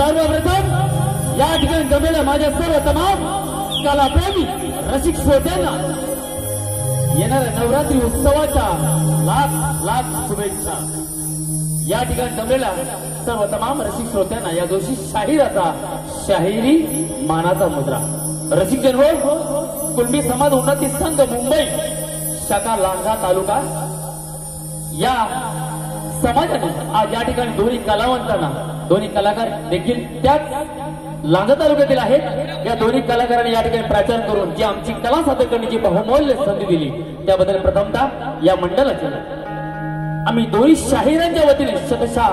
सर्वप्रथम या ठिकाणी जमलेल्या माझ्या सर्व तमाम कलाप्रेमी रसिक श्रोत्यांना येणाऱ्या नवरात्री उत्सवाच्या लाख लाख शुभेच्छा। या ठिकाणी जमलेल्या सर्व तमाम रसिक श्रोत्यांना या दिवशी शाहिराचा शाहिरी मानाचा मुद्रा। रसिक जनहो, कुणबी समाज उन्नती संघ मुंबई शाखा लांजा तालुका या समाजाने आज या ठिकाणी दोन्ही कलावंतांना, दोन्ही कलाकार देखील त्याच लांजा तालुक्यातील आहेत, या दोन्ही कलाकारांनी या ठिकाणी प्राचार करून जी आमची कला सादर करण्याची बहुमूल्य संधी दिली त्याबद्दल प्रथमतः या मंडळाचे आम्ही दोन्ही शाहिरांच्या वतीने शतशः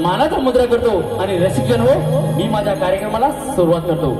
मानाचा मुद्रा करतो। आणि रसिक जन हो, मी माझ्या कार्यक्रमाला सुरुवात करतो।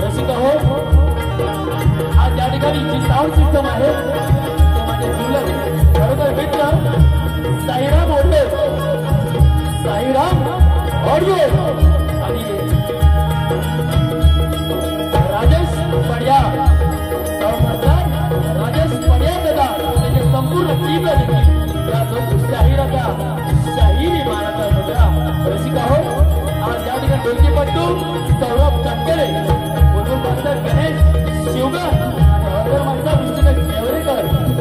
रसिक हो, आज या ठिकाणी जी साऊंड सिस्टम आहे ते माझे जुळले बरोबर मित्र साईराम ऑडिओ, साईराम ऑडिओ आणि राजेश पडिया, राजेश पडिया दादा त्याचे संपूर्ण टीम देखील या दोन शाहिराचा शाहिरी मानाचा मुद्रा। रसिक हो, आज या ठिकाणी डोलकीपट्टू सौरभ तटकरे, गणेश शिवगर, विष्णू देवरेकर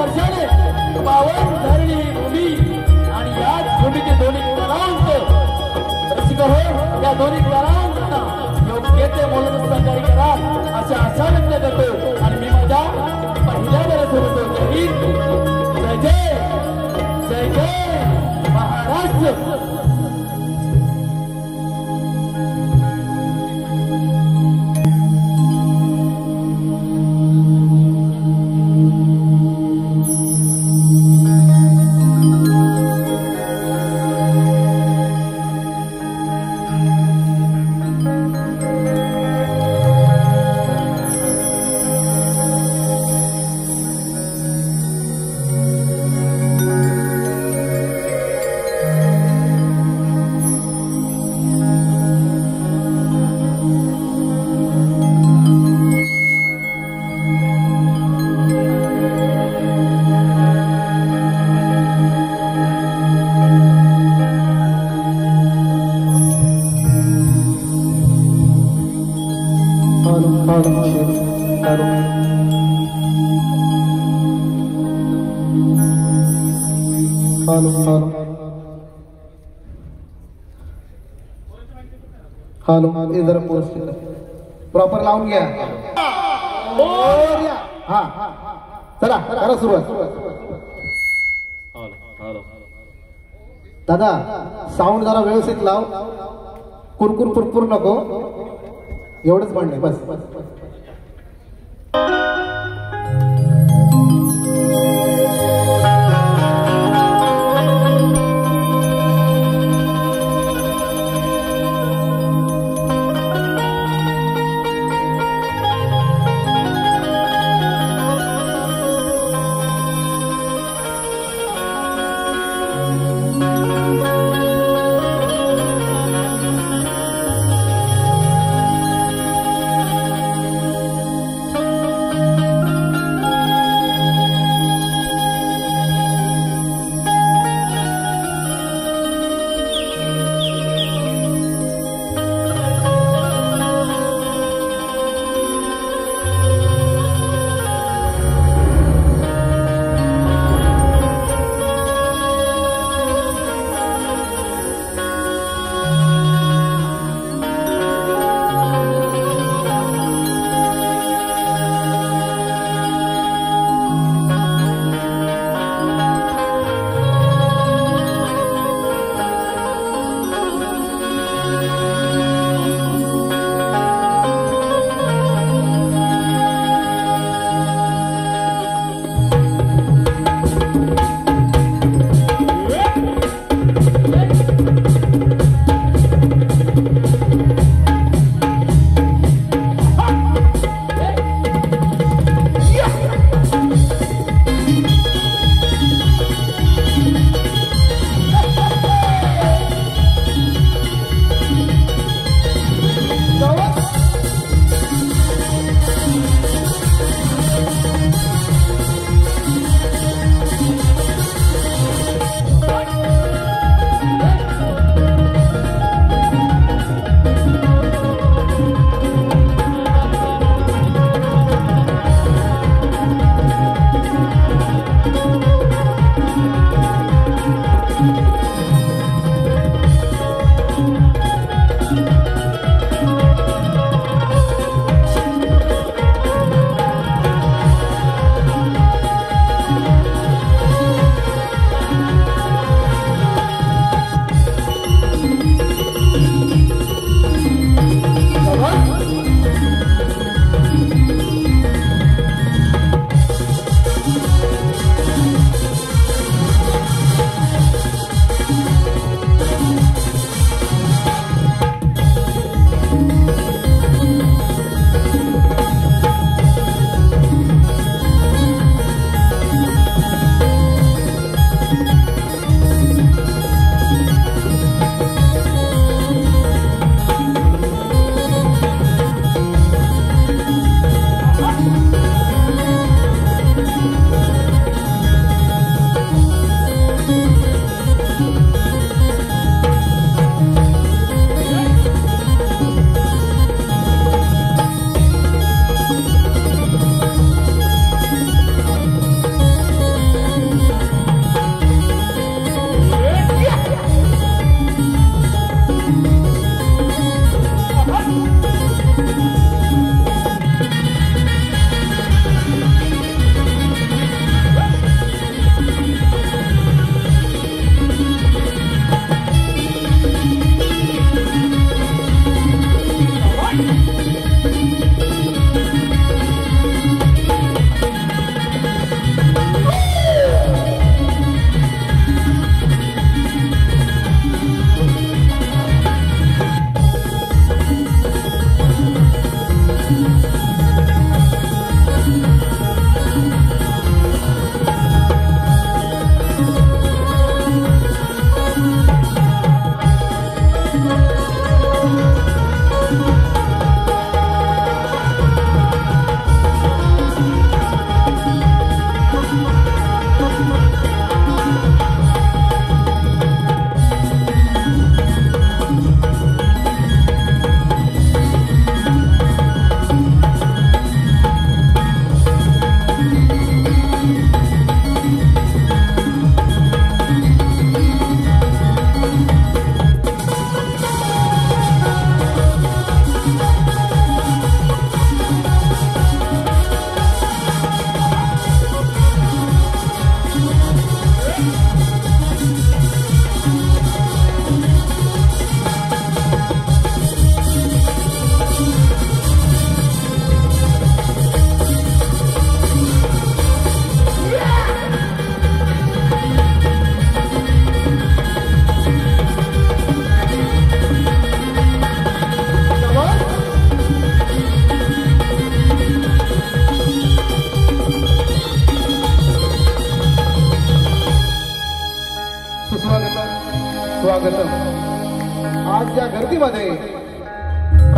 वर्षाने पावन धरणी भूमी आणि याच भूमीचे दोन्ही कलावंत रसिक हो या दोन्ही कलावंतांना योग्य ते मोलून सहकार्य करा अशा आशा व्यक्त करतो आणि मी माझ्या पहिल्या वेळेस होतो जय जय जय जय महाराष्ट्र. हॅलो इधर पोस्ट प्रॉपर लावून घ्या. हा चला करा सुरुवात. दादा साऊंड जरा व्यवस्थित लाव, कुरकुर पुरपुर नको, एवढंच म्हणणे बस.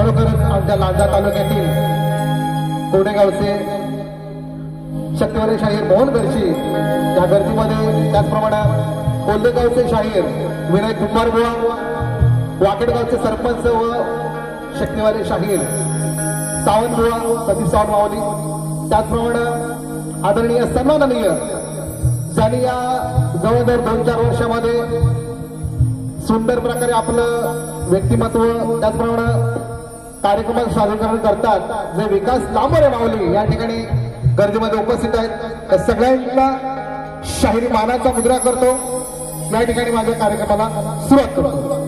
खरोखरच आमच्या लांजा तालुक्यातील कोडेगावचे शक्तिवाले शाहीर मोहन गर्शी या गर्दीमध्ये, त्याचप्रमाणे कोल्हेगावचे शाहीर विनय कुमार बुवा, वाकेडगावचे सरपंच व शक्तिवाले शाहीर सावंत बुवा सतीश सावंत माऊली, त्याचप्रमाणे आदरणीय सन्माननीय ज्यांनी या जवळजवळ 2-4 वर्षामध्ये सुंदर प्रकारे आपलं व्यक्तिमत्व त्याचप्रमाणे कार्यक्रमात सादरीकरण करतात, जे विकास लांबरे माऊली या ठिकाणी गर्दीमध्ये उपस्थित आहेत. त्या सगळ्यांना शाहिरी मानाचा मुद्रा करतो. या ठिकाणी माझ्या कार्यक्रमाला सुरुवात करतो.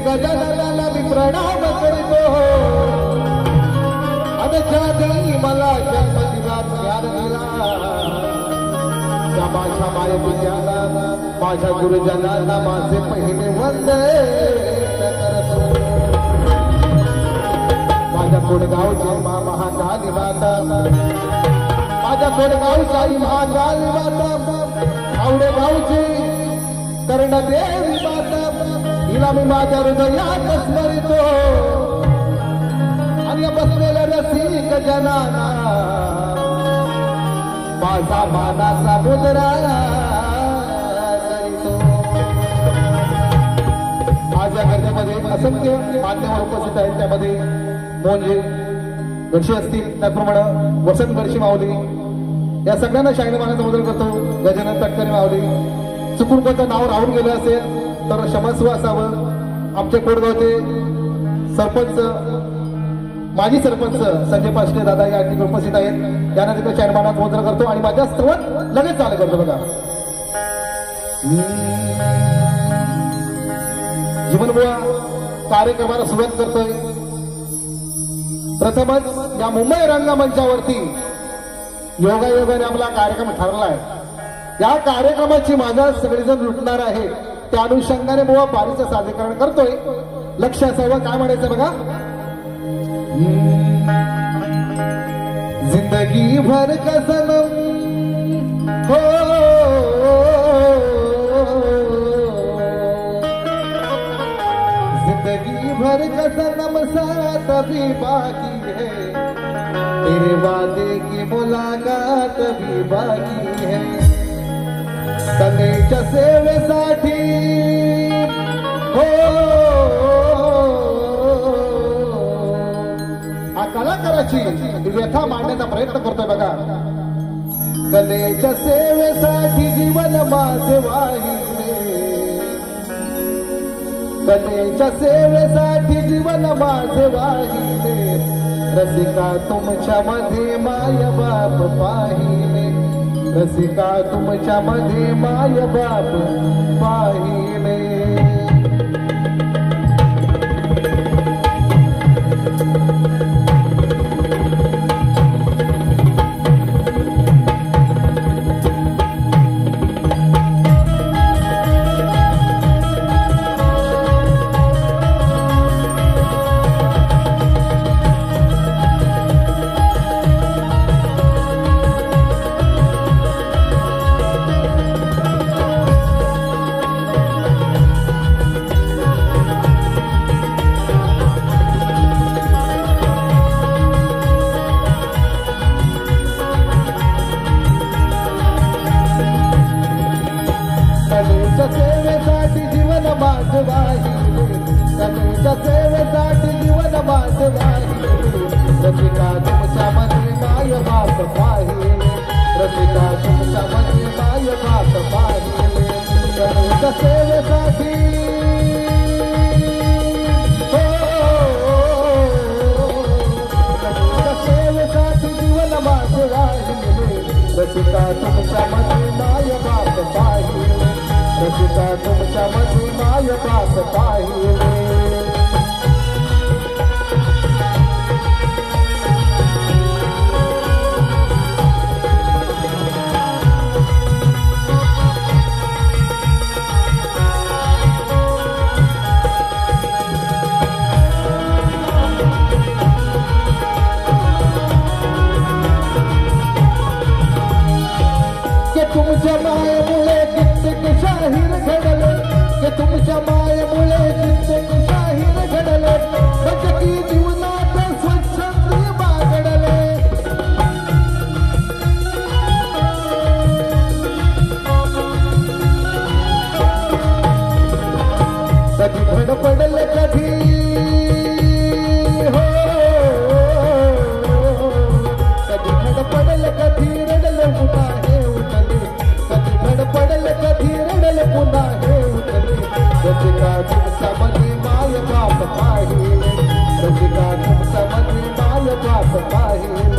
गजाननाला मी प्रणाम करीतो. अनच्यादेवी मला जन्मदिना ज्ञान दिला. त्या माझ्या मायेपुत्याला माझ्या गुरुजनांना माझे पहिले वंदन करतो. माझ्या कोडगावची महाकाली माता, माझ्या कोडगावची महाकाली माता, आवडे गावची कर्णदेवी माता, हिला मी माझ्या हृदयात स्मरितो. आणि बसलेल्या रसिक जनाना माझा मानाचा मुद्रा करीतो. माझ्या घरामध्ये असंख्य मान्यवर उपस्थित आहेत. त्यामध्ये मोहनजी गर्शी असतील, त्याचप्रमाणे वसंत गर्शी माऊली, या सगळ्यांना शाहीर मानाचा मुद्रा करतो. गजानन तटकरे माऊली, चुकून कोणतं नाव राहून गेलं असेल तर क्षमस्व असावं. आमचे कोडगावचे सरपंच, माजी सरपंच संजय पाष्टे दादा या ठिकाणी उपस्थित आहेत. त्यांना तिकडे शाहीरमानात मुद्रा करतो आणि माझ्या सर्वात लगेच चालू करतो. बघा, जीवनबुवा कार्यक्रमाला सुरुवात करतोय. प्रथमच या मुंबई रंगमंचावरती योगायोगाने आपला कार्यक्रम ठरलाय. या कार्यक्रमाची माझा सगळेजण लुटणार आहे. त्या अनुषंगाने बुवा पारीचं सादरीकरण करतोय. लक्ष असावं, काय म्हणायचं बघा. जिंदगी भर का सनम हो, जिंदगी भर का सनम साथ भी बाकी है, तेरे वादे की मुलाकात भी बाकी है. तनेच्या सेवेसाठी हो हा कलाकाराची व्यथा मांडण्याचा प्रयत्न करतोय बघा. कलेच्या सेवेसाठी जीवन माझे वाहिले, कलेच्या सेवेसाठी जीवन माझे वाहिले. रसिका तुमच्या मध्ये माय बाप पाहिले, रसिका तुमच्या मध्ये माय बाप पाहिले. कलेच्या सेवेसाठी जीवन माझे वाहिले, कलेच्या सेवेसाठी जीवन माझे वाहिले. रसिका तुमच्या मध्ये माय बाप पाहिले, रसिका तुमच्या मध्ये माय बाप पाहिले. कलेच्या सेवेसाठी कलेच्या सेवेसाठी जीवन माझे वाहिले. रसिका तुमच्या मध्ये माय बाप पाहिले, रसिका तुमच्या मध्ये माय बाप पाहिले. तुमच्या मायेमुळे कित्येक शाहीर घडले, के तुमच्या मायेमुळे कित्येक शाहीर घडले. भटकी जीवनात स्वच्छंदी बागडले, कधी धड पडले कधी हो, कधी धड पडले कधी रडले पुन्हा हे उठले, कधी धड पडले कधी रडले पुन्हा हे उठले. रसिका तुमच्या मध्ये माय बाप पाहिले, रसिका तुमच्या मध्ये माय बाप पाहिले.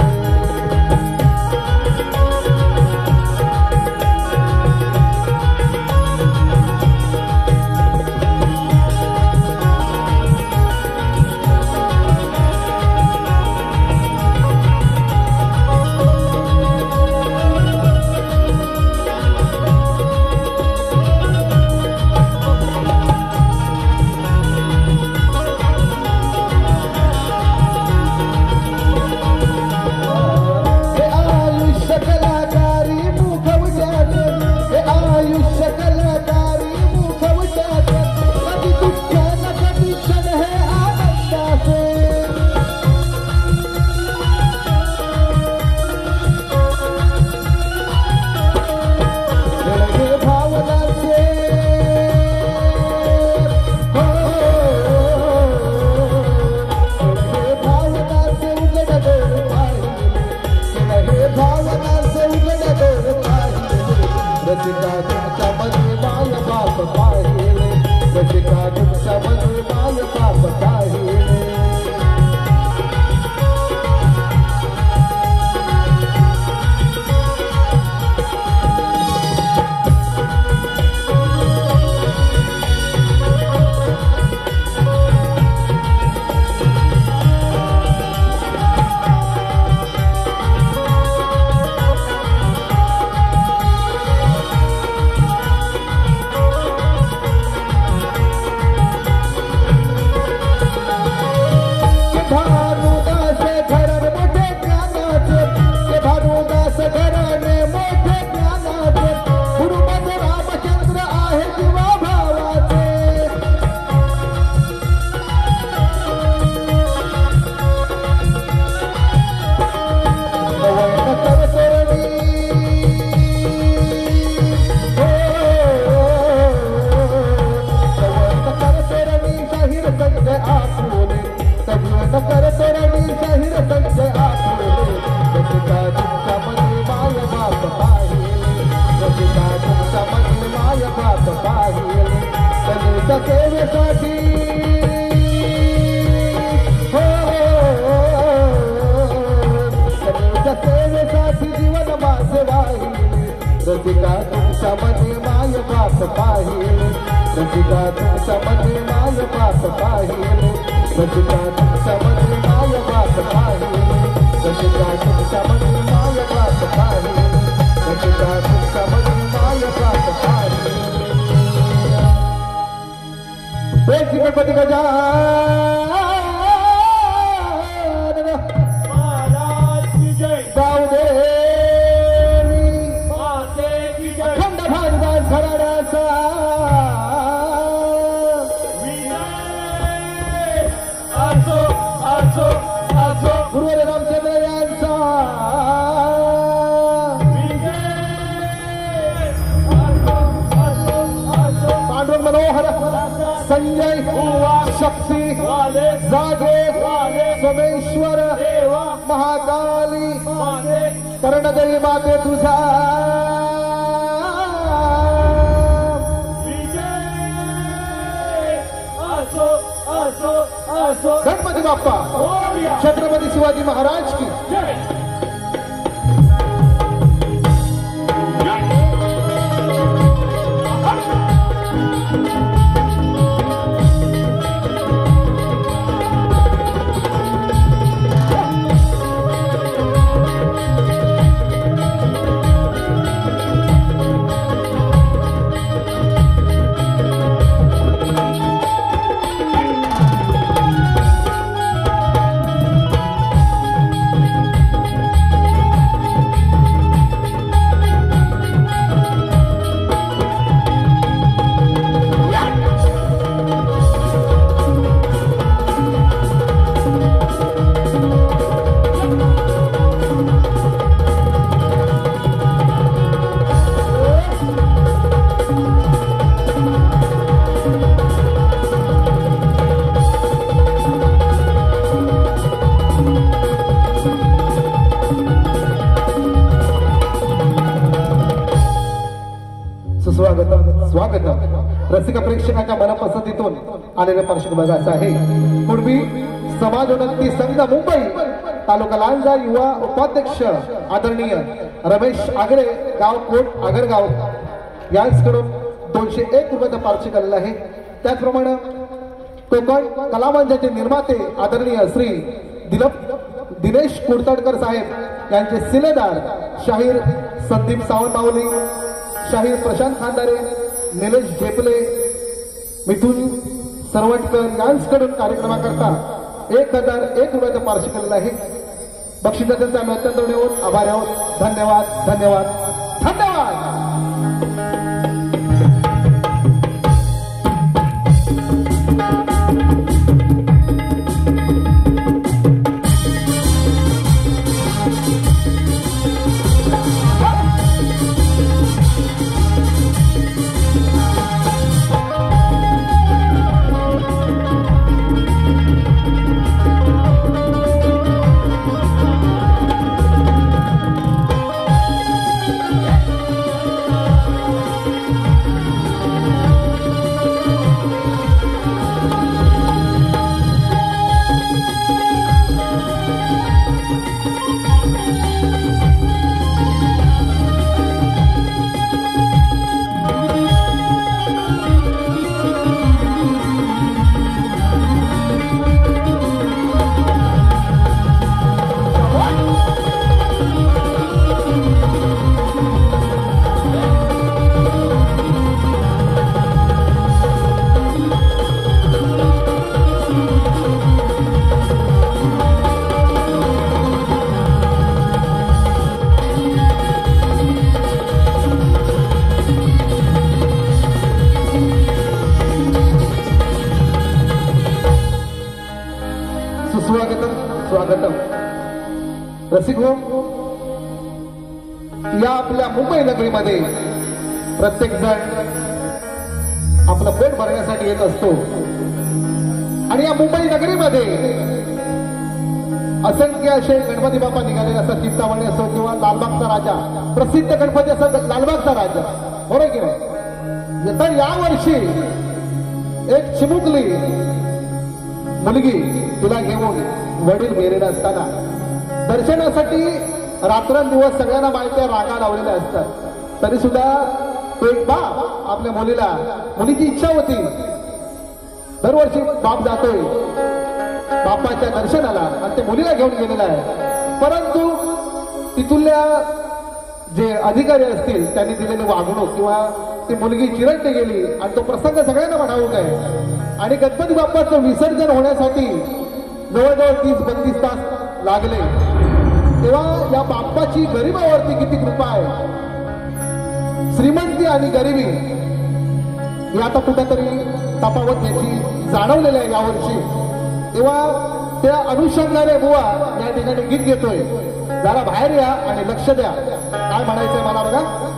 सेवेसाठी सगळ्यांच्या सेवेसाठी जीवन माझे वाहिले रसिका तुमच्या मध्ये माय बाप पाहिले रसिका तुमच्या मध्ये माय बाप पाहिले रसिका तुमच्या मध्ये माय बाप पाहिले रसिका तुमच्या मध्ये माय बाप पाहिले रसिका तुमच्या मध्ये माय बाप पाहिले एक गणपती गजानन महाराज की जय गावदेवी माते की जय अखंड भारत घराण्याचा विजय असो असो असो गुरुवर रामचंद्र यांचा विजय असो असो असो पांडुरंग मनोहर संजय शक्ती वाले जागे वाले सोमेश्वर देवा महाकाली माते कर्णदेवी माते तुझा विजय असो असो असो गणपती बाप्पा बोलिया छत्रपती शिवाजी महाराज की जय सुस्वागतम स्वागतम रसिक प्रेक्षकांच्या मनपसंतीतून आलेल्या पार्श्वभागाचा आहे पूर्वी समाजोन्नती संघ मुंबई तालुका लांजा युवा उपाध्यक्ष आदरणीय रमेश आगरे गाव कोट आगरगाव यांच्याकडून 201 रुपयाचा पारितोषिक आलेला आहे त्याचप्रमाणे कोकण कलामंचाचे निर्माते आदरणीय श्री दिनेश कुडतडकर साहेब यांचे सिलेदार शाहीर संदीप सावंत माऊली शाहीर प्रशांत खानदारे निलेश झेपले मिथुन सरवटकर यांच्याकडून कार्यक्रमाकरता 1001 रुपयाचा पारितोषिक आलेला आहे बक्षिसाचा आम्ही अत्यंत ऋणी आभारी आहोत धन्यवाद धन्यवाद धन्यवाद स्वागतम रसिक हो या आपल्या मुंबई नगरीमध्ये प्रत्येक जण आपलं पोट भरण्यासाठी येत असतो आणि या मुंबई नगरीमध्ये असंख्य असे गणपती बाप्पा निघालेले असतात चिंतामणी असो किंवा लालबागचा राजा प्रसिद्ध गणपती असतात लालबागचा राजा बरोबर की नाही तर या वर्षी एक चिमुकली मुलगी तिला घेऊन वडील गेलेले असताना दर्शनासाठी रात्रंदिवस सगळ्यांना माहिती आहे रांगा लावलेल्या असतात, तरी सुद्धा तो एक बाप आपल्या मुलीची इच्छा होती. दरवर्षी बाप जातोय बापाच्या दर्शनाला आणि ते मुलीला घेऊन गेलेला आहे. परंतु तिथुल्या जे अधिकारी असतील त्यांनी दिलेली वागणूक किंवा ती मुलगी चिरडली गेली आणि तो प्रसंग सगळ्यांना ठाऊक आहे. आणि गणपती बाप्पाचं विसर्जन होण्यासाठी जवळजवळ 30-32 तास लागले. तेव्हा या बाप्पाची गरिबावरती किती कृपा आहे. श्रीमंती आणि गरिबी ही आता कुठेतरी तफावत याची जाणवलेली आहे यावर्षी. तेव्हा त्या अनुषंगाने बुवा या ठिकाणी गीत घेतोय. जरा बाहेर या आणि लक्ष द्या काय म्हणायचंय मला बघा.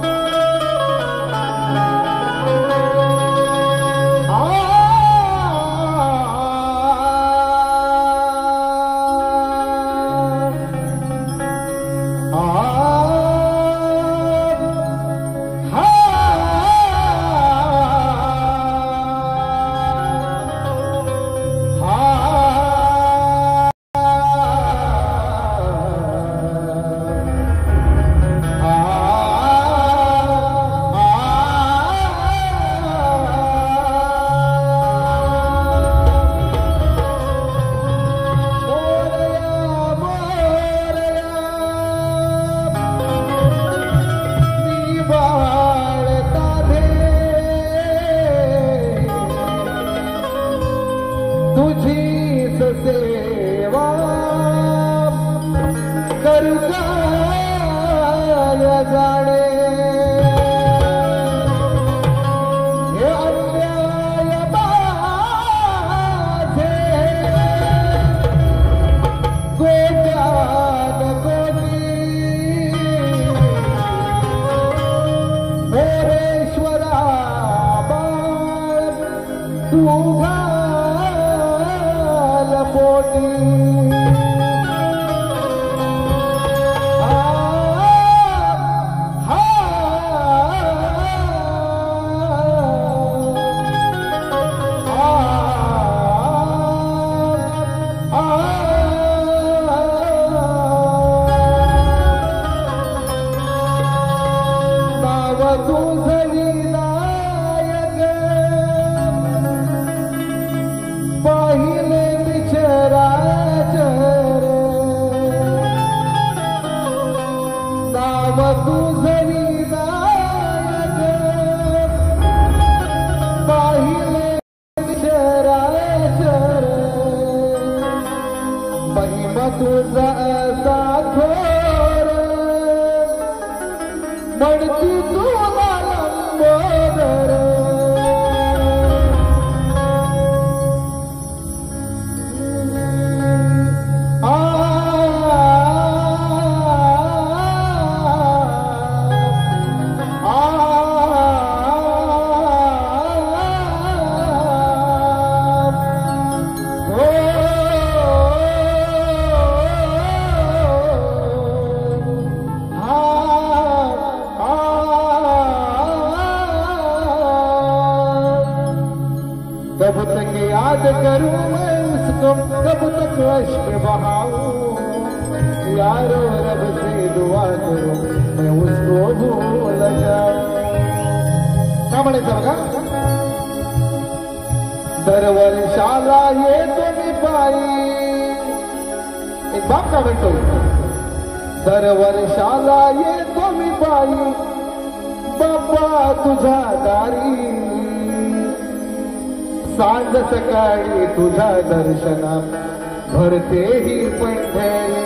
कब तक याद करूं मैं उसको, कब तक अश्क बहाऊं, यारो रब से दुआ करूं मैं उसको भूल जाऊं. का म्हणायचं बघा. दरवर्षाला येतो मी पायी, एक बाप का म्हणतोय. दरवर्षाला येतो मी पायी बाप्पा तुझ्या दारी, सांज सकाळी तुझ्या दर्शनात भरते ही पंढरी.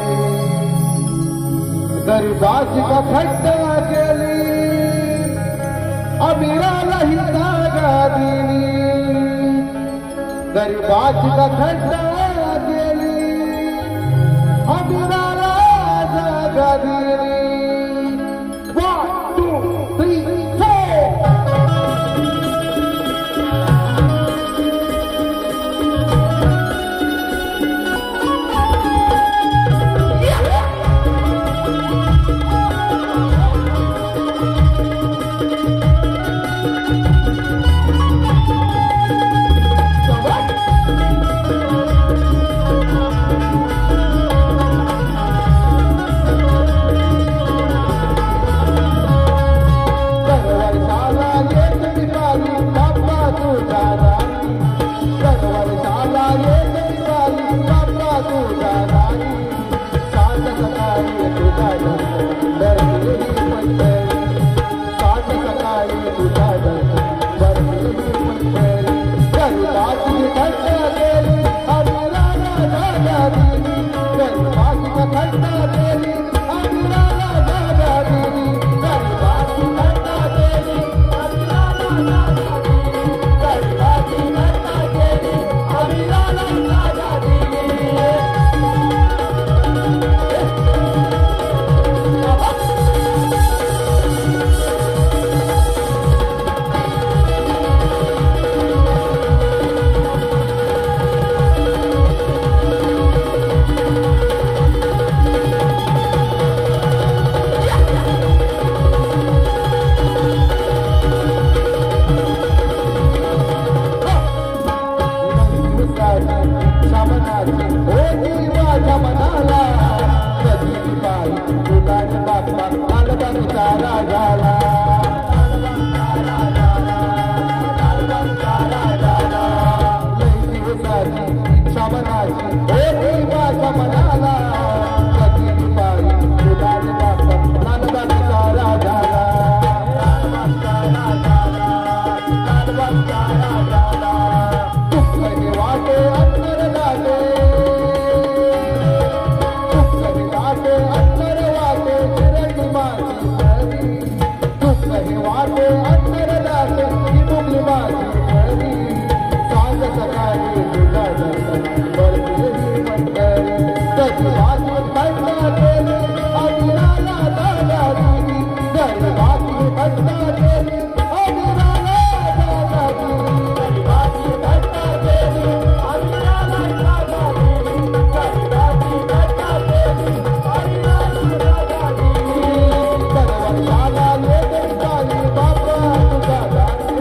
गरिबाची का थट्टा केली, अमीरालाही जागा दिली. गरिबाची का थट्टा केली, अमीराला जागा दिली. 1 2 3 4. मनाची होती माझ्या मनाला कधी पायी तुला बाप्पा लालबागचा राजाला लई दिवसाची इच्छा मनाची होती माझ्या मनाला कधी पायी तुला बाप्पा लालबागचा राजाला वाटे अंतर लागे वाटे अंतर वाटे चिरंजी माझी घरी दुःख वाटे अंतर लागे ही मुगली माझी घरी सांग सकाळी तुला बरतेही मंडळी कधी वाचून घटना केली अविराला दादा दिली घरी वाचून घटना केली अविराला दादा दिली वाचून घटना केली अविराला दादा दिली घरी वाचून घटना केली अविराला दादा दिली दरवर्षाला येते काली बाबा तुझा दारी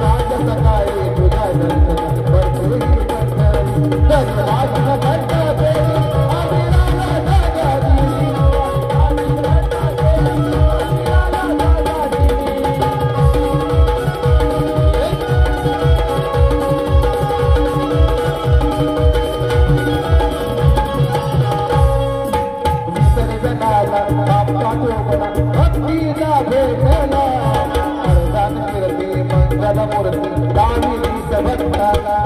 सांग सकाळी तुझा दर्शन भरपूरही मंडळी घरी वाचून घटना केली अविराला दादा दिली वाचून घटना केली अविराला दादा दिली विसर्जनाला बाप्पा टोपला भक्तीला भेटला अर्धात फिरते मंगल मूर्ती दामिनी भक्ताला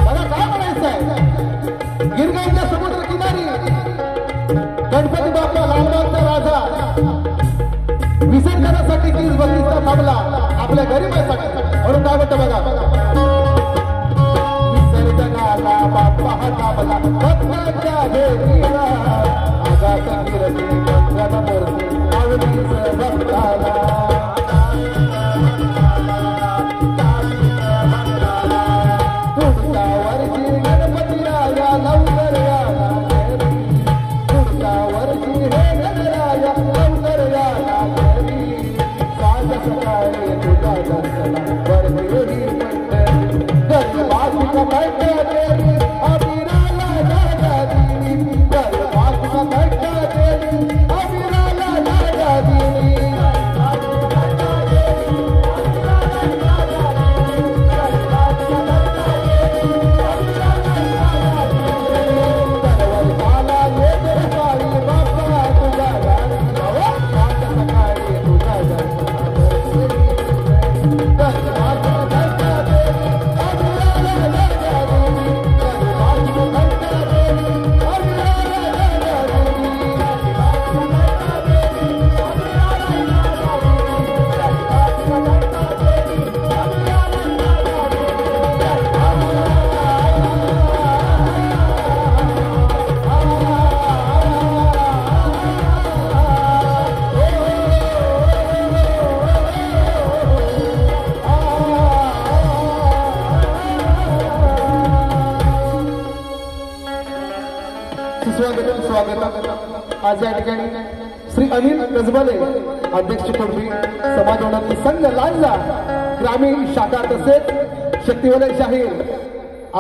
मला काय म्हणायचंय गिरगावच्या समुद्र किनारी गणपती बाप्पा लालबागचा राजा विसर्जनासाठी 30 बत्तीसचा थांबला आपल्या गरिबासाठी म्हणून काय म्हणतं बघा विसर्जनाला बाप्पा हा थांबला भक्ताच्या भेटीला आगात फिरते मंगल मूर्ती दामिनीच भक्ताला पुढच्या वर्षी गणपती राजा लवकर याला घरी पुढच्या वर्षी हे गणराया लवकर याला घरी सांग सकाळी तुझा दर्शना बरतेही मंडळी घरी वाचून घटना केली अविराला दादा दिली घरी वाचून घटना केली अविराला दादा दिली दरवर्षाला येते काळी बाप्पा तुझा दारी सांग सकाळी तुझा दर्शन भरपूरही मंडळी घरी वाचून घटना केली अविराला दादा दिली घरी वाचून घटना केली अविराला दादा दिली घरी वाचून घटना केली अविराला दादा दिली घरी वाचून घटना केली अविराला स्वागत आज या ठिकाणी श्री अनिल कसबले अध्यक्ष कुटुंबी समाजोन्नती संघ लांजा ग्रामीण शाखा तसेच शक्तिवलय शाहीर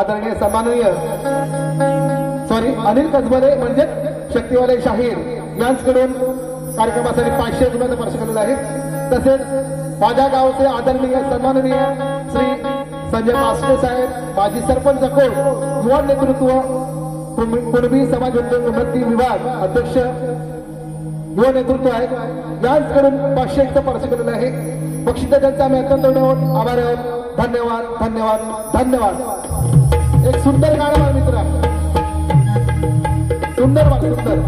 आदरणीय सन्माननीय अनिल कसबले म्हणजे शक्तिवलय शाहीर यांच्याकडून कार्यक्रमासाठी 500 रुपयाचा स्पर्श केलेला आहे तसेच माझ्या गावचे आदरणीय सन्माननीय श्री संजय मास्टर साहेब माजी सरपंच कोट युवा नेतृत्व कुणबी समाज उन्नती विभाग अध्यक्ष युवा नेतृत्व आहे यांच्याकडून 500 स्पर्श केलेला आहे बक्षिसाचा आम्ही अत्यंत आभारी आहोत धन्यवाद धन्यवाद धन्यवाद एक सुंदर गाणं आहे मित्र सुंदर सुंदर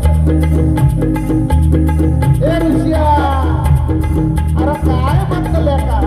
ए ऋषिया अरे काय म्हणतले का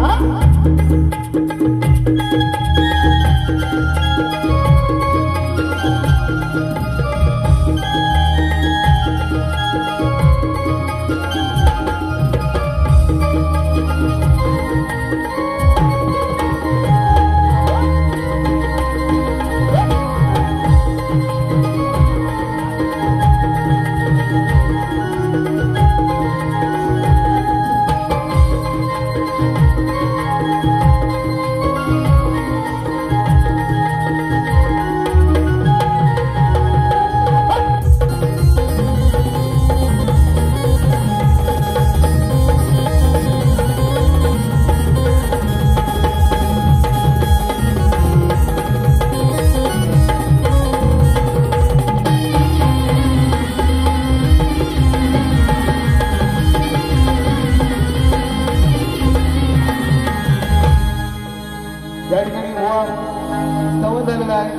संवाद झालेला आहे,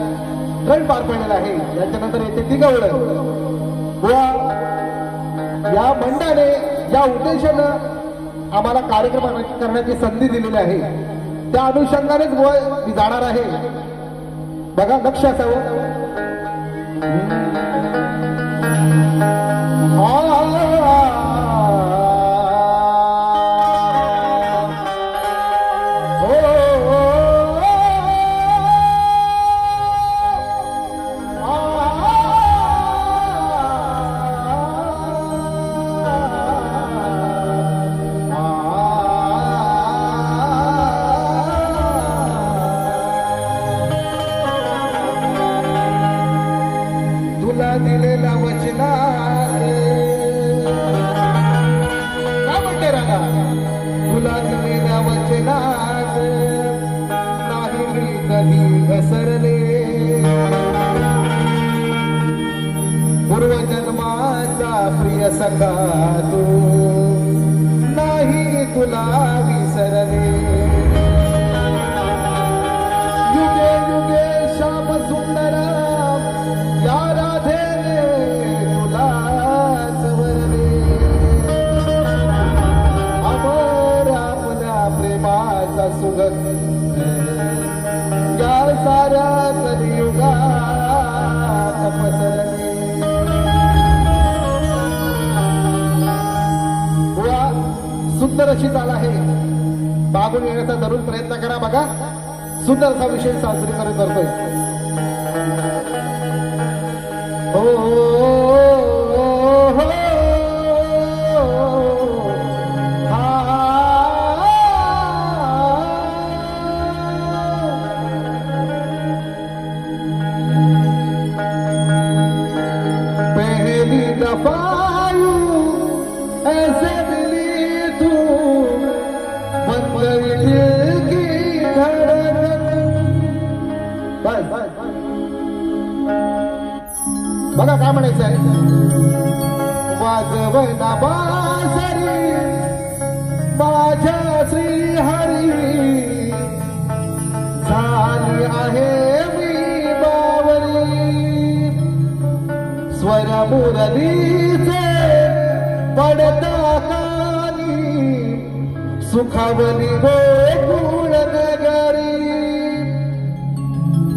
ट्रेंड पार पडलेला आहे. याच्यानंतर येते ती गवळण. बुवा या मंडळाने या उद्देशानं आम्हाला कार्यक्रम करण्याची संधी दिलेली आहे, त्या अनुषंगानेच बुवा मी जाणार आहे. बघा लक्ष असावं. दिलेल्या वचनात काय म्हणते रागा, तुला दिलेल्या वचनात नाही मी कधी घसरले. पूर्वजन्माचा प्रिय सखा तू नाही तुला विसरले. युगे युगे श्याम सुंदर या राधेने तुला सवरले. अमर आपल्या प्रेमाचा सुगंध या साऱ्या कलियुगात पसरले. सुंदर अशी चाल आहे, मागून येण्याचा जरूर प्रयत्न करा. बघा सुंदर असा विषय साजरी करतोय. पहली दफा ऐसे मिली तू, बंद दिल की धड़कन. बस बघा काय म्हणायचं आहे. वाजवना बासरी माझ्या श्रीहरी, झाली आहे मी बावरी. स्वर मुरलीचे पडता कानी, सुखावली गोकुळ नगरी.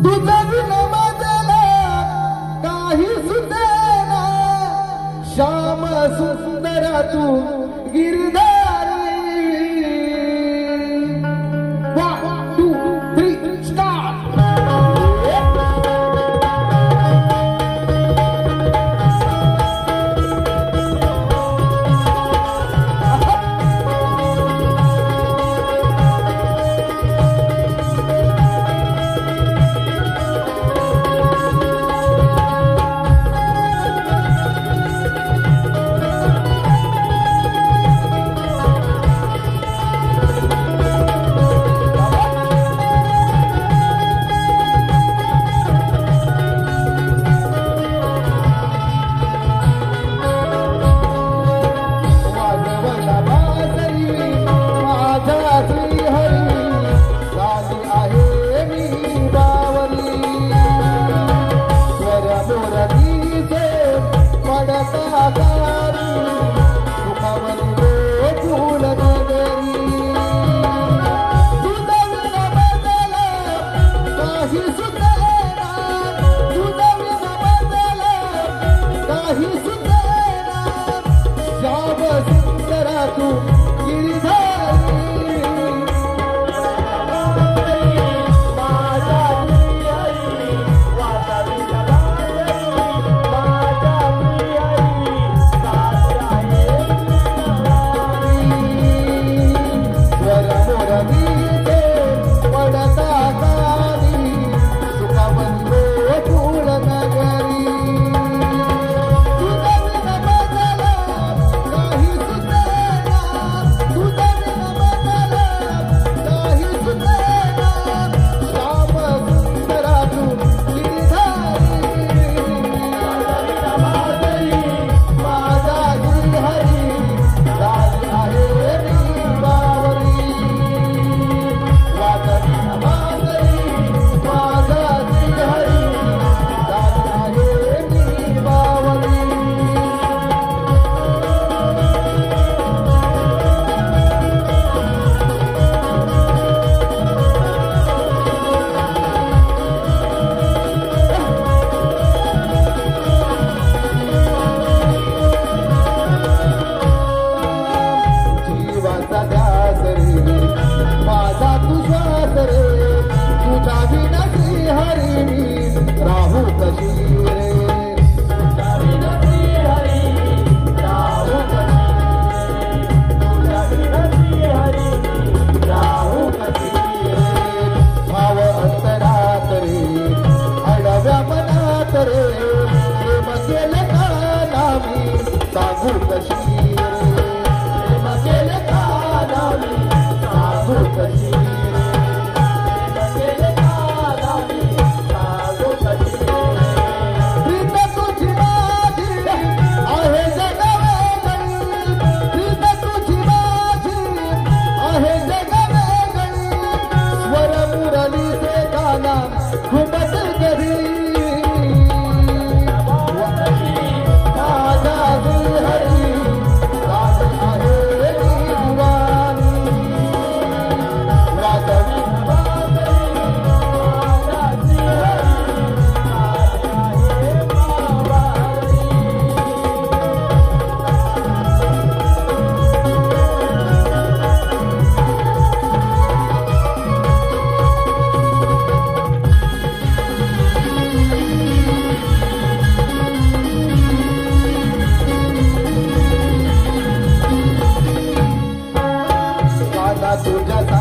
तुझा विनमदला काही सुचेना, श्याम सुंदर तू गिरधारी. 1 2 3 स्टार्ट.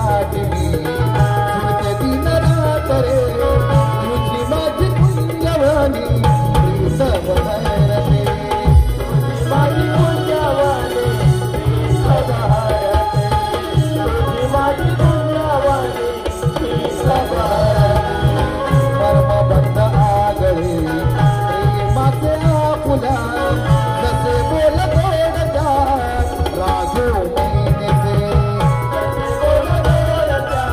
तुझ्यासाठी मी झुलते दिन रात रे तुझी माझी पुण्यवाणी प्रीत बहार रे माझी पुण्यवाणी प्रीत बहार तुझी माझी पुण्यवाणी प्रीत बहार कर्मबंध आगळे प्रेमाचे आपुला जसे बोल गोडच्या राजू महिनेचे जसे बोल गोडच्या राजू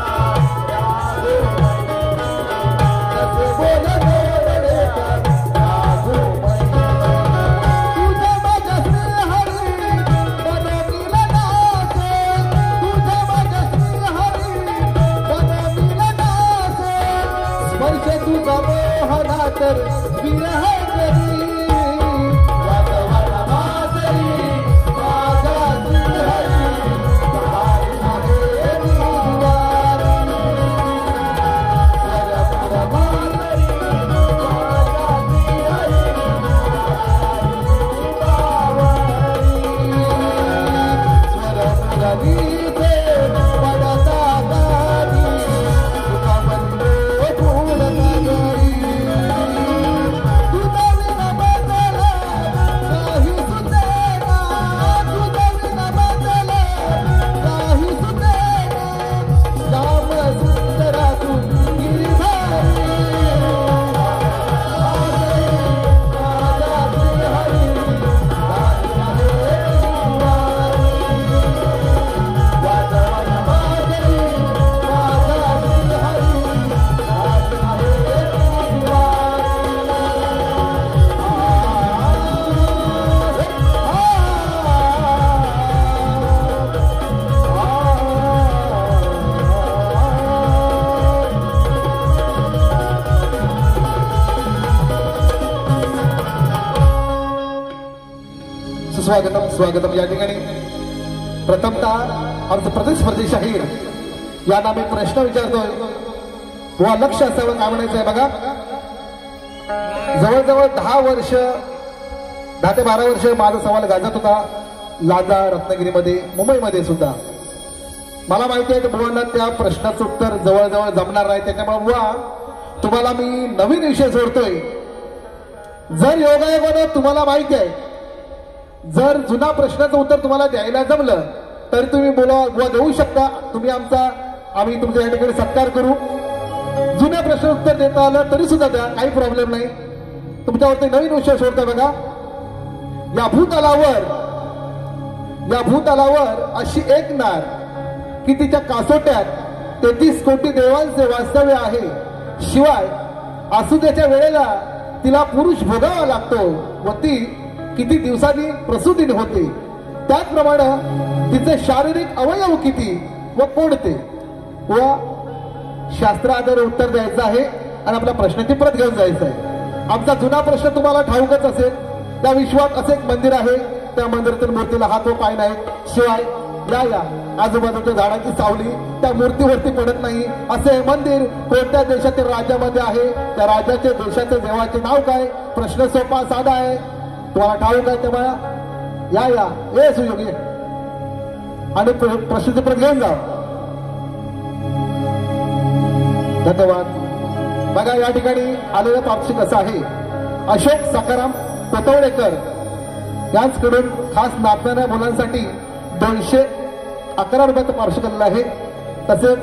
महिने तुझ्या माझ्या श्रीहरी बनविला नाचे तुझ्या माझ्या श्रीहरी बनविला नाचे स्पर्श तुझा मोहना तर विरह करी वादवाला माजरी माझा श्रीहरी बाई आहे निवारी सरपुर माजरी माझा श्रीहरी स्वरपुर गीते पडता गाडी तुका बंदो फूल नगरी तुझा विना बदला काही सुचेना तुझा विना बदला काही सुचेना श्याम सुंदरा तू गिरिधारी माझा श्रीहरी बाई आहे निवारी वादवाला माजरी माझा श्रीहरी बाई आहे सुस्वागतम स्वागतम या ठिकाणी प्रथमतः आमचं प्रतिस्पर्धी शाहीर यांना मी प्रश्न विचारतोय व लक्ष असावं काय म्हणायचं आहे बघा जवळजवळ 10 वर्ष 10 ते 12 वर्ष माझा सवाल गाजत होता लाजा रत्नागिरीमध्ये मुंबईमध्ये सुद्धा मला माहिती आहे की बुवांना त्या प्रश्नाचं उत्तर जवळजवळ जमणार नाही त्याच्यामुळे बुवा तुम्हाला मी नवीन विषय सोडतोय जर योगायोगानं तुम्हाला माहिती आहे जर जुना प्रश्नाचं उत्तर तुम्हाला द्यायला जमलं तर तुम्ही बुवा देऊ शकता आम्ही तुमच्या या ठिकाणी सत्कार करू जुन्या प्रश्न उत्तर देता आलं तरी सुद्धा द्या काही प्रॉब्लेम नाही तुमच्यावरती नवीन विषय सोडता बघा या भूतलावर अशी एक नार की तिच्या कासोट्यात 33 कोटी देवांचे वास्तव्य आहे शिवाय असुद्याच्या वेळेला तिला पुरुष भोगावा लागतो व ती किती दिवसांनी प्रसूतीने होते त्याचप्रमाणे तिचे शारीरिक अवयव किती व कोणते व शास्त्राआधारे उत्तर द्यायचं आहे आणि आपल्या प्रश्नाची प्रत घेऊन जायचं आहे आमचा जुना प्रश्न तुम्हाला ठाऊकच असेल त्या विश्वात असे एक मंदिर आहे त्या मंदिरातील मूर्तीला हात व पाय नाही शिवाय या आजूबाजूच्या झाडाची सावली त्या मूर्तीवरती पडत नाही असे हे मंदिर कोणत्या देशातील राज्यामध्ये आहे त्या राज्याचे देशाचे देवाचे नाव काय प्रश्न सोपा साधा आहे तुम्हाला ठाऊक आहे तेव्हा या सुयोगी आणि प्रश्नाची प्रत घेऊन जा धन्यवाद बघा या ठिकाणी आलेलं पाक्षिक असं आहे अशोक सकाराम कोतवडेकर यांच्याकडून खास नाचणाऱ्या मुलांसाठी 211 रुपयाचं पार्श्व केलेलं आहे तसेच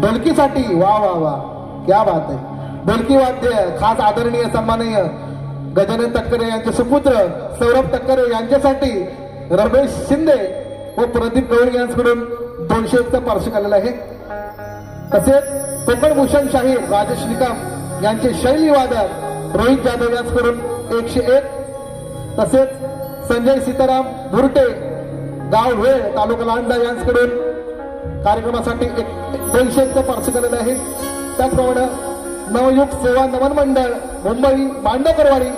ढोलकीसाठी वा वा वा क्या बात आहे ढोलकी वाद्य खास आदरणीय सन्माननीय गजानन तटकरे यांचे सुपुत्र सौरभ तटकरे यांच्यासाठी रमेश शिंदे व प्रदीप गवळी यांच्याकडून 201चं पार्श्व केलेलं आहे तसेच कोकणभूषण शाहीर राजेश निकम यांचे शैली वादक रोहित जाधव यांच्याकडून 101 तसेच संजय सीताराम भुरटे गाव वेळ तालुका लांजा यांच्याकडून कार्यक्रमासाठी 201चं पार्श्व केलेलं आहे त्याचप्रमाणे नवयुग सेवा नमन मंडळ मुंबई मांडवकरवाडी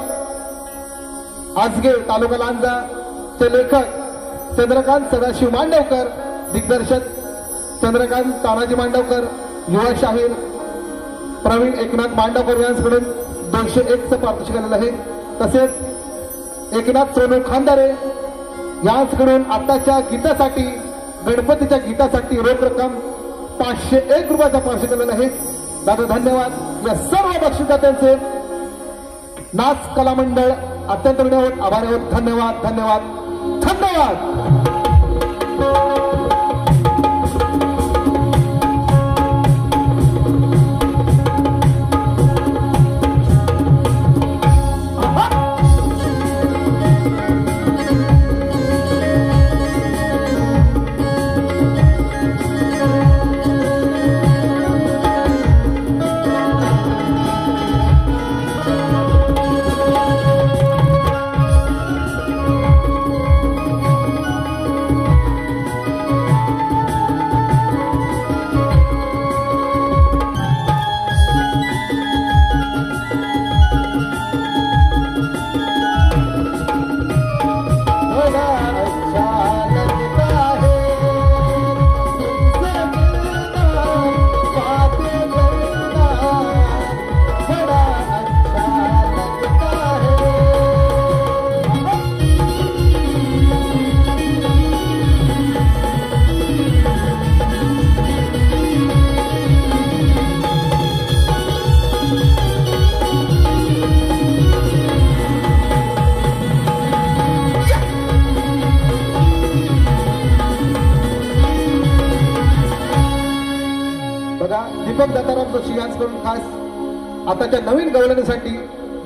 आजगे तालुका लांजा चे लेखक चंद्रकांत सदाशिव मांडवकर दिग्दर्शक चंद्रकांत तानाजी मांडवकर युवा शाहीर प्रवीण एकनाथ मांडवकर यांच्याकडून 201चं पारितोषिक केलेलं आहे तसेच एकनाथ सोनू खांदारे यांच्याकडून आताच्या गीतासाठी गणपतीच्या गीतासाठी रोख रक्कम 501 रुपयाचा पार्श्व केलेला आहे. दादा धन्यवाद. या सर्व बक्षिसदात्यांचे नाच कला मंडळ अत्यंत ऋणी आभारी आहोत. धन्यवाद धन्यवाद धन्यवाद. दीपक दत्ताराम जोशी यांच्याकडून खास आताच्या नवीन गवळणीसाठी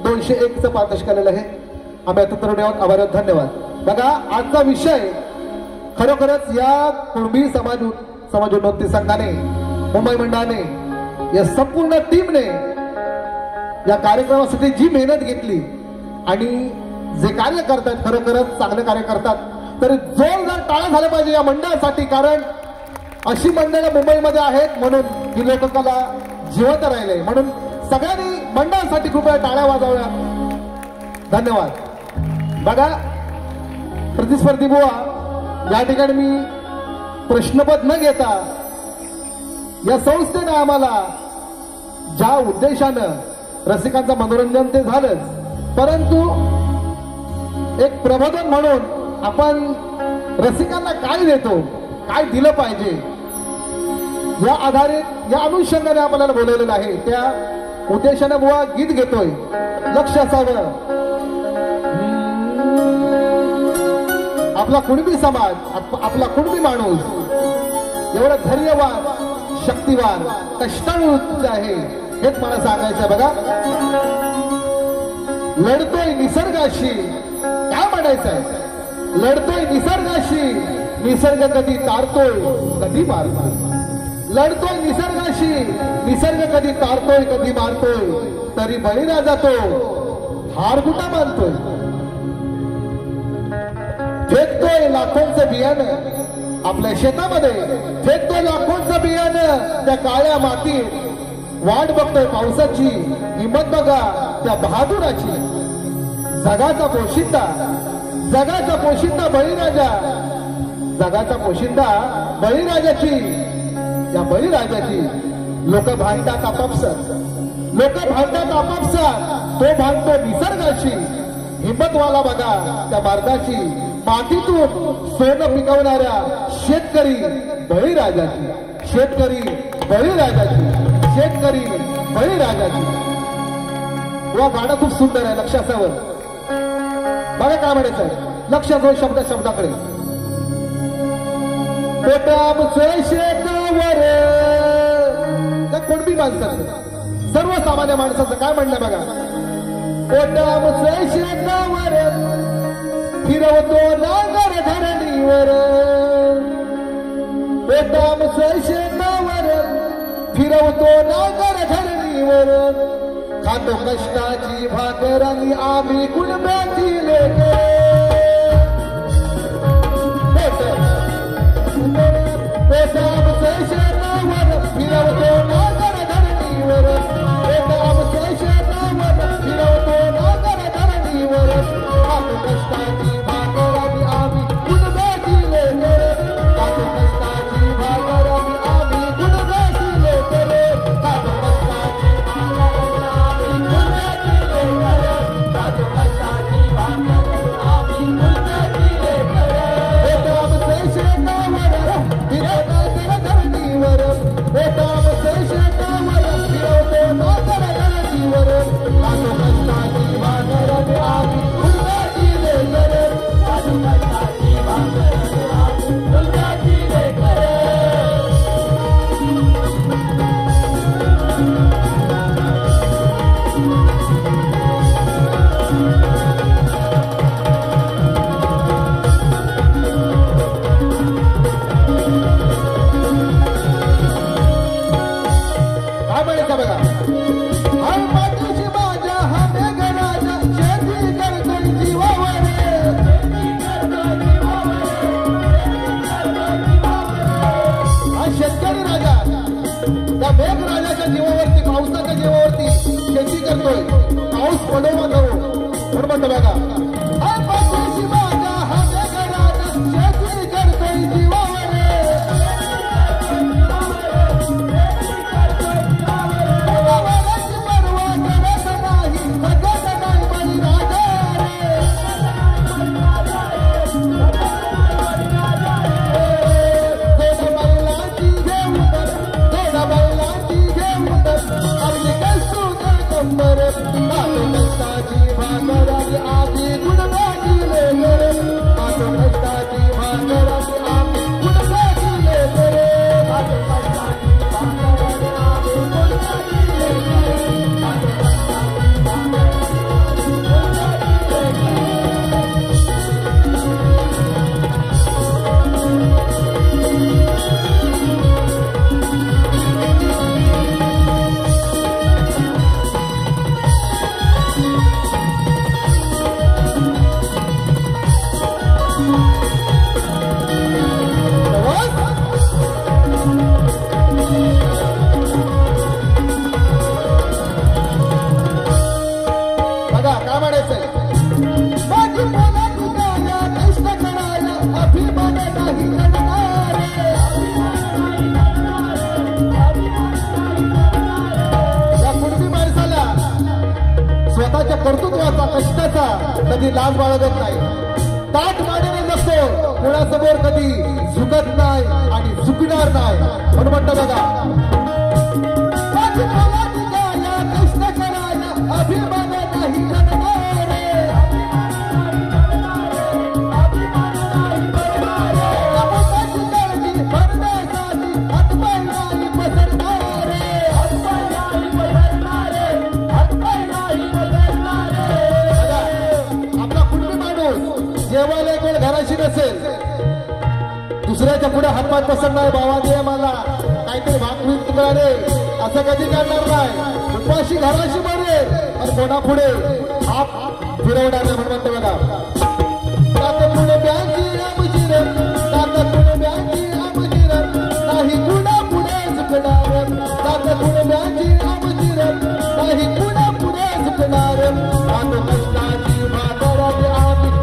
201 चं पारितोषिक आलेलं आहे. आम्ही आता तरुण आहोत. आभार धन्यवाद. बघा आजचा विषय खरोखरच या कुणबी समाजोन्नती संघाने मुंबई मंडळाने या संपूर्ण टीमने या कार्यक्रमासाठी जी मेहनत घेतली आणि जे कार्य करतात खरोखरच चांगले कार्य करतात. तरी जोरदार टाळ्या झाल्या पाहिजे या मंडळासाठी. कारण अशी मंडळं मुंबईमध्ये आहेत म्हणून ही लोककला जिवंत राहिले. म्हणून सगळ्यांनी मंडळासाठी कृपया टाळ्या वाजवल्या. धन्यवाद. बघा प्रतिस्पर्धी बुवा या ठिकाणी मी प्रश्नपद न घेता या संस्थेने आम्हाला ज्या उद्देशानं रसिकांचं मनोरंजन ते झालंच, परंतु एक प्रबोधन म्हणून आपण रसिकांना काय देतो, काय दिलं पाहिजे या आधारित या अनुषंगाने आपल्याला बोलवलेलं आहे. त्या उद्देशाने बुवा गीत घेतोय. लक्ष असावं आपला कुणबी समाज, आपला कुणबी माणूस एवढा धैर्यवान, शक्तिवान, कष्टाळू आहे हेच मला सांगायचं. बघा लढतोय निसर्गाशी, काय म्हणायचंय, लढतोय निसर्गाशी, निसर्ग कधी तारतोय कधी मारतोय. लढतोय निसर्गाशी, निसर्ग कधी तारतोय कधी मारतोय, तरी बळीराजा तो हार कुठा मानतोय. फेकतोय लाखोंचं बियाणं आपल्या शेतामध्ये, फेकतोय लाखोंचं बियाणं त्या काळ्या मातीत, वाट बघतोय पावसाची, हिंमत बघा त्या बहादुराची. जगाचा पोशिंदा, जगाचा पोशिंदा बळीराजा, जगाचा पोशिंदा बळीराजाची. या बळीराजाची लोक भांडतात आपापसात, लोक भांडतात आपापसात. तो भांडतो निसर्गाशी. हिंमतवाला बघा त्या मार्गाची, मातीतून सोनं पिकवणाऱ्या शेतकरी बळीराजाची, शेतकरी बळीराजाची, शेतकरी बळीराजाची. वा गाणं खूप सुंदर आहे. लक्ष असावं. बघा काय म्हणायचं आहे. लक्ष असो शब्दाकडे. पोटामचं शेतावर त्या कुणबी माणसाचं, सर्वसामान्य माणसाचं काय म्हणणं बघा. पोटामचं शेतावर फिरवतो नांगर धरणीवर, पोटामचं शेतावर फिरवतो नांगर धरणीवर. खातो कष्टाची भाकर आणि आम्ही कुणब्याची लेकरं. पोटामचं शेतावर फिरवतो नांगर धरणीवर, पोटामचं शेतावर फिरवतो नांगर धरणीवर. खातो कष्टाची भाकर आणि आम्ही कुणब्याची लेकरं. खातो कष्टाची भाकर आणि आम्ही कुणब्याची लेकरं. खातो कष्टाची भाकर आणि आम्ही कुणब्याची लेकरं. खातो कष्टाची भाकर आणि आम्ही कुणब्याची लेकरं. पोटामचं शेतावर गणतीवर बेताम से शेतावर फिरवतो मातर गणतीवर साधू कष्टाची भाकर आम्ही गुरुदाची लेकर साधू कष्टाची भाकर आम्ही गुरुदाची लेकर मेघराजाच्या जीवावरती पावसाच्या जीवावरती शेती करतोय पाऊस पडो वा नको म्हणून म्हणतो बघा शेती करतोय जीवावर स्वतःच्या कर्तृत्वाचा कष्टाचा कधी लाज बाळगत नाही ताट मानेने नसतो कुणासमोर कधी झुकत नाही आणि झुकणार नाही म्हणून म्हणतो बघा कष्ट करायला अभिमान नाही जेवायला कोण घराशी नसेल दुसऱ्याच्या पुढे हातपात पसंत नाही बाबा दे मला काहीतरी भागवीत तुला रे असं कधी करणार नाही उपाशी घराशी मरेल आणि कोणापुढे हात फिरवणार नाही म्हणून म्हणतो बघा पुढे बँकी आमची पुढे बँकी आमची नाही कुणा पुढे झुकणार पुढे बँकी आमची नाही कुणा पुढे झुकणार आम्ही कष्टाची भाकर आम्ही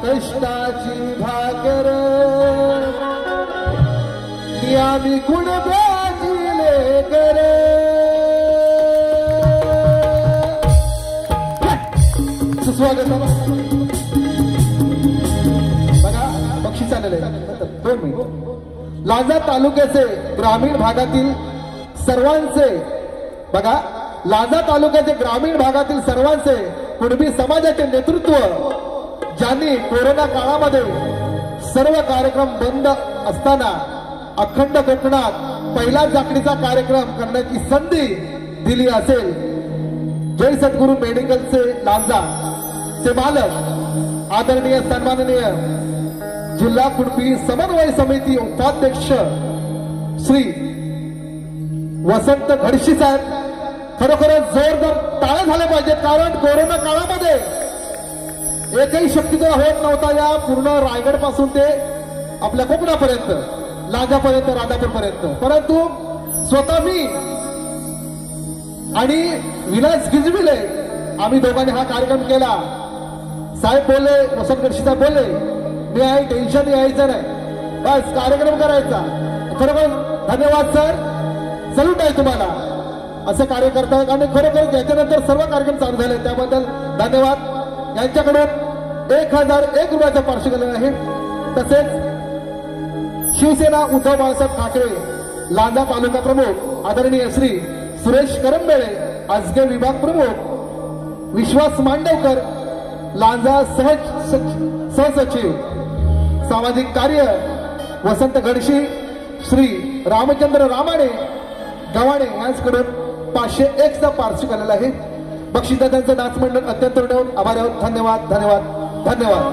कष्टाची भाकर आम्ही गुणगाची लेकर सुस्वागत बघा बक्षीस आलेले 2 मिनिट लांजा तालुक्याचे ग्रामीण भागातील सर्वांचे बघा लांजा तालुक्याचे ग्रामीण भागातील सर्वांचे कुणबी समाजाचे नेतृत्व ज्यांनी कोरोना काळामध्ये सर्व कार्यक्रम बंद असताना अखंड कोकणात पहिला जाकडीचा कार्यक्रम करण्याची संधी दिली असेल जय सद्गुरू मेडिकलचे लांजा चे मालक आदरणीय सन्माननीय जिल्हा कुणबी समन्वय समिती उपाध्यक्ष श्री वसंत घडशी साहेब खरोखरच जोरदार टाळ्या झाल्या पाहिजेत, कारण कोरोना काळामध्ये एकही शक्तीचा होत नव्हता या पूर्ण रायगड पासून ते आपल्या कोकणापर्यंत, लांजापर्यंत, राधापूरपर्यंत. परंतु स्वतः मी आणि विलास गिजविले आम्ही दोघांनी हा कार्यक्रम केला. साहेब बोलले, वसंत घडशी साहेब बोलले, मी आहे, टेन्शन यायचं नाही, बस कार्यक्रम करायचा. खरोखर धन्यवाद सर, सल्यूट आहे तुम्हाला असं कार्य करतात. आणि खरोखर याच्यानंतर सर्व कार्यक्रम चालू झाले त्याबद्दल धन्यवाद. यांच्याकडून 1001 रुपयाचं पार्श्व केलेलं आहे. तसेच शिवसेना उद्धव बाळासाहेब ठाकरे लांजा तालुका प्रमुख आदरणीय श्री सुरेश करंबेळे, आजगे विभाग प्रमुख विश्वास मांडवकर, लांजा सहसचिव सामाजिक कार्य वसंत घडशी श्री रामचंद्र रामाणे गव्हाणे यांच्याकडून 501 चा पार्श्व केलेला आहे. बक्षीसदारांचं नाच मंडळ अत्यंत आभारी आहोत. धन्यवाद धन्यवाद धन्यवाद.